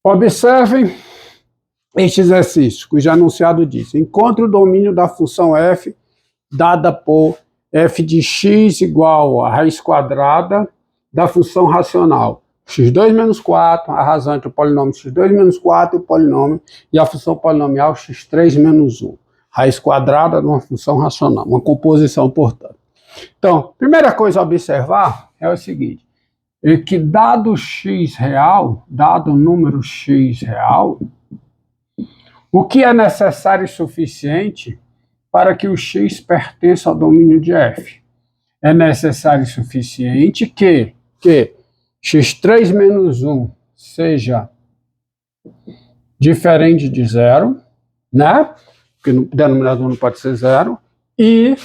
Observem este exercício, cujo enunciado diz: encontre o domínio da função f dada por f de x igual a raiz quadrada da função racional x2 menos 4, a razão entre o polinômio x2 menos 4 e o polinômio e a função polinomial x3 menos 1. Raiz quadrada de uma função racional, uma composição, portanto. Então, primeira coisa a observar é o seguinte: é que dado x real, dado o número x real, o que é necessário e suficiente para que o x pertença ao domínio de f? É necessário e suficiente que x3 menos 1 seja diferente de zero, né? Porque o denominador não pode ser zero, e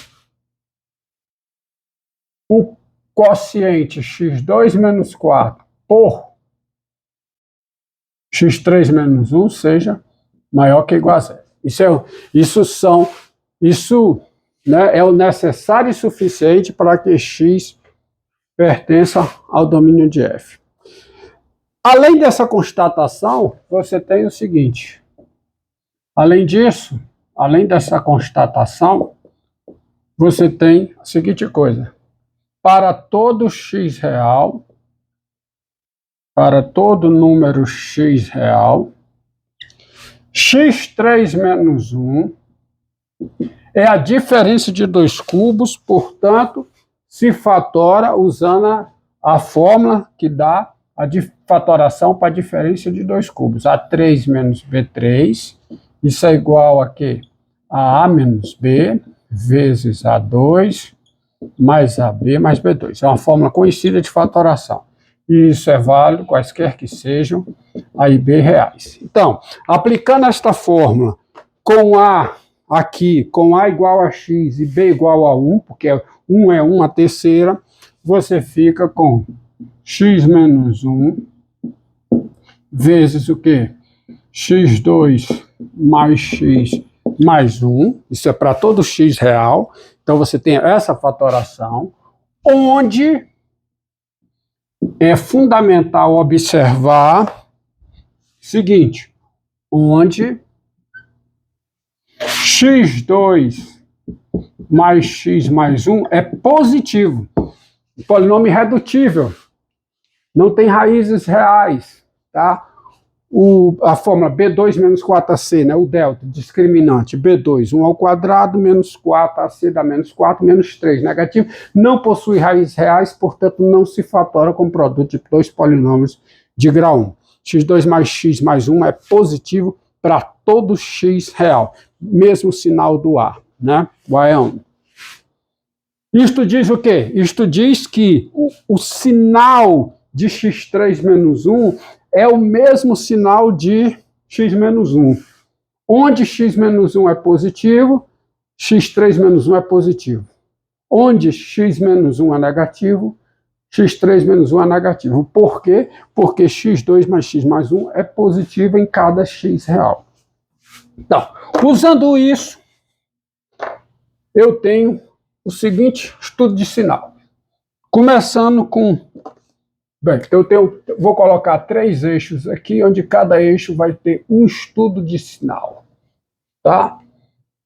o quociente x2 menos 4 por x3 menos 1 seja maior que ou igual a zero. Isso é o necessário e suficiente para que x pertença ao domínio de f. Além dessa constatação, você tem o seguinte: além disso, além dessa constatação, você tem a seguinte coisa: para todo x real, para todo número x real, x3 menos 1 é a diferença de dois cubos, portanto, se fatora usando a fórmula que dá a fatoração para a diferença de dois cubos. A3 menos B3, isso é igual a quê? A A menos B vezes A2 mais AB mais B2. É uma fórmula conhecida de fatoração. E isso é válido, quaisquer que sejam A e B reais. Então, aplicando esta fórmula com A aqui, com A igual a x e B igual a 1, porque 1 é 1 a terceira, você fica com x menos 1 vezes o quê? x2 mais x mais 1, isso é para todo x real. Então você tem essa fatoração, onde é fundamental observar o seguinte: onde x2 mais x mais 1 é positivo, polinômio irredutível, não tem raízes reais, tá? A fórmula B2 menos 4AC, né? O delta, discriminante, B2, 1 ao quadrado, menos 4AC dá menos 4, menos 3, negativo, não possui raízes reais, portanto não se fatora com produto de dois polinômios de grau 1. x2 mais x mais 1 é positivo para todo x real, mesmo sinal do A, né? O A é 1. Isto diz o quê? Isto diz que o sinal de x3 menos 1 é o mesmo sinal de x menos 1. Onde x menos 1 é positivo, x3 menos 1 é positivo. Onde x menos 1 é negativo, x3 menos 1 é negativo. Por quê? Porque x2 mais x mais 1 é positivo em cada x real. Então, usando isso, eu tenho o seguinte estudo de sinal. Começando com... Bem, vou colocar 3 eixos aqui, onde cada eixo vai ter um estudo de sinal. Tá?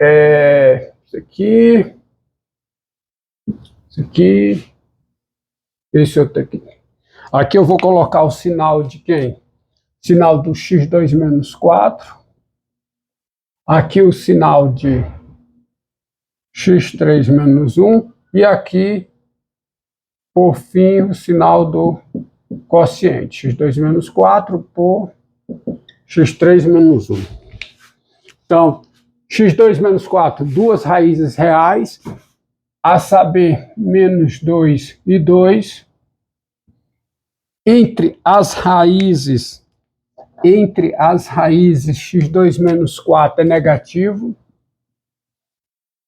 Esse aqui, esse outro aqui. Aqui eu vou colocar o sinal de quem? Sinal do x2 menos 4. Aqui o sinal de x3 menos 1. E aqui, por fim, o sinal do quociente, x2 menos 4 por x3 menos 1. Então, x2 menos 4, duas raízes reais, a saber, menos 2 e 2. Entre as raízes x2 menos 4 é negativo.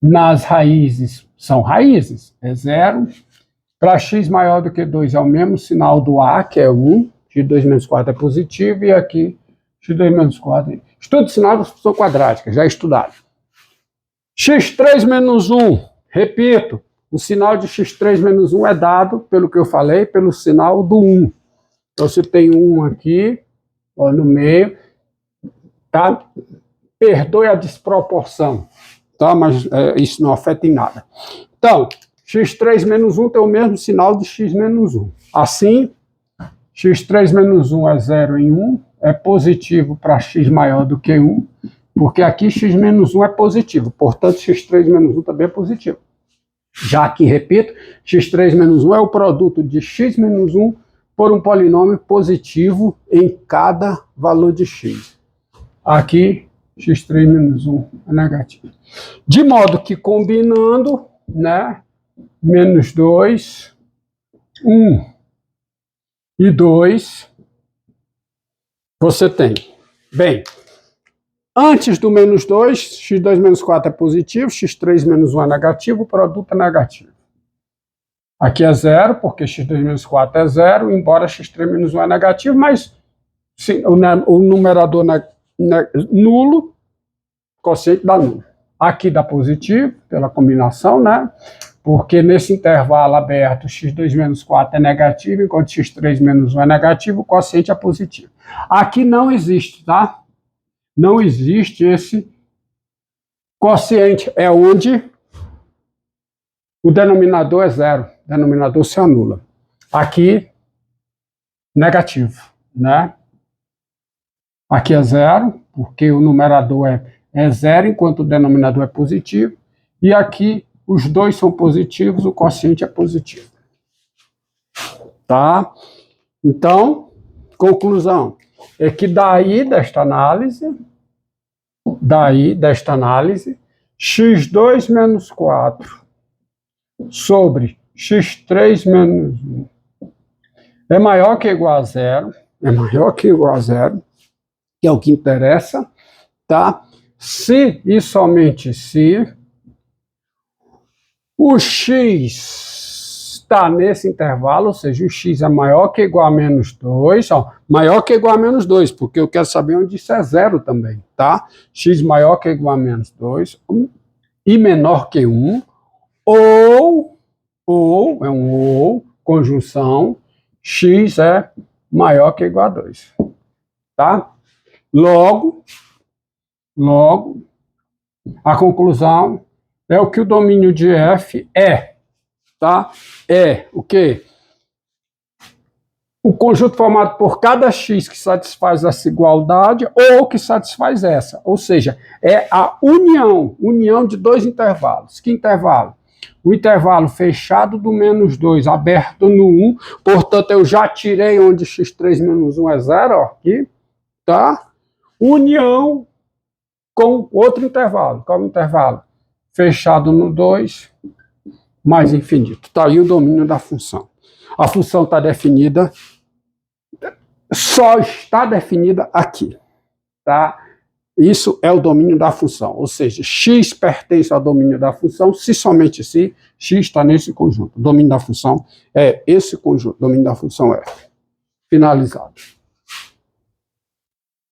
Nas raízes, são raízes, é 0. Para x maior do que 2 é o mesmo sinal do A, que é 1. x2 menos 4 é positivo. E aqui, x2 menos 4. Estudo de sinal da função quadrática, já estudado. x3 menos 1, repito, o sinal de x3 menos 1 é dado, pelo que eu falei, pelo sinal do 1. Então, você tem 1 aqui, ó, no meio, tá? Perdoe a desproporção, tá? Mas isso não afeta em nada. Então, x3 menos 1 tem o mesmo sinal de x menos 1. Assim, x3 menos 1 é 0 em 1, é positivo para x maior do que 1, porque aqui x menos 1 é positivo, portanto, x3 menos 1 também é positivo. Já que, repito, x3 menos 1 é o produto de x menos 1 por um polinômio positivo em cada valor de x. Aqui, x3 menos 1 é negativo. De modo que, combinando, né, menos 2, 1 e 2, você tem. Bem, antes do menos 2, x2 menos 4 é positivo, x3 menos 1 é negativo, o produto é negativo. Aqui é 0, porque x2 menos 4 é 0, embora x3 menos 1 é negativo, mas sim, o numerador nulo, quociente dá nulo. Aqui dá positivo, pela combinação, né? Porque nesse intervalo aberto, x2 menos 4 é negativo, enquanto x3 menos 1 é negativo, o quociente é positivo. Aqui não existe, tá? Não existe esse quociente, é onde o denominador é 0, o denominador se anula. Aqui, negativo, né? Aqui é 0, porque o numerador é 0, enquanto o denominador é positivo. E aqui, os dois são positivos, o quociente é positivo. Tá? Então, conclusão, é que daí desta análise, x2 menos 4 sobre x3 menos 1 é maior que ou igual a 0, que é o que interessa, tá? Se e somente se o x está nesse intervalo, ou seja, o x é maior que ou igual a menos 2, ó, maior que ou igual a menos 2, porque eu quero saber onde isso é 0 também, tá? X maior que ou igual a menos 2 e menor que 1, ou, é um ou, conjunção, x é maior que ou igual a 2, tá? Logo, a conclusão é o que o domínio de F é, tá? É o quê? O conjunto formado por cada x que satisfaz essa igualdade ou que satisfaz essa. Ou seja, é a união de dois intervalos. Que intervalo? O intervalo fechado do menos 2, aberto no 1. Portanto, eu já tirei onde x3 menos 1 é 0, ó, aqui, tá? União com outro intervalo. Qual é o intervalo? Fechado no 2, mais infinito. Está aí o domínio da função. A função está definida, só está definida aqui, tá? Isso é o domínio da função, ou seja, x pertence ao domínio da função, se somente se x está nesse conjunto. O domínio da função é esse conjunto, o domínio da função é finalizado.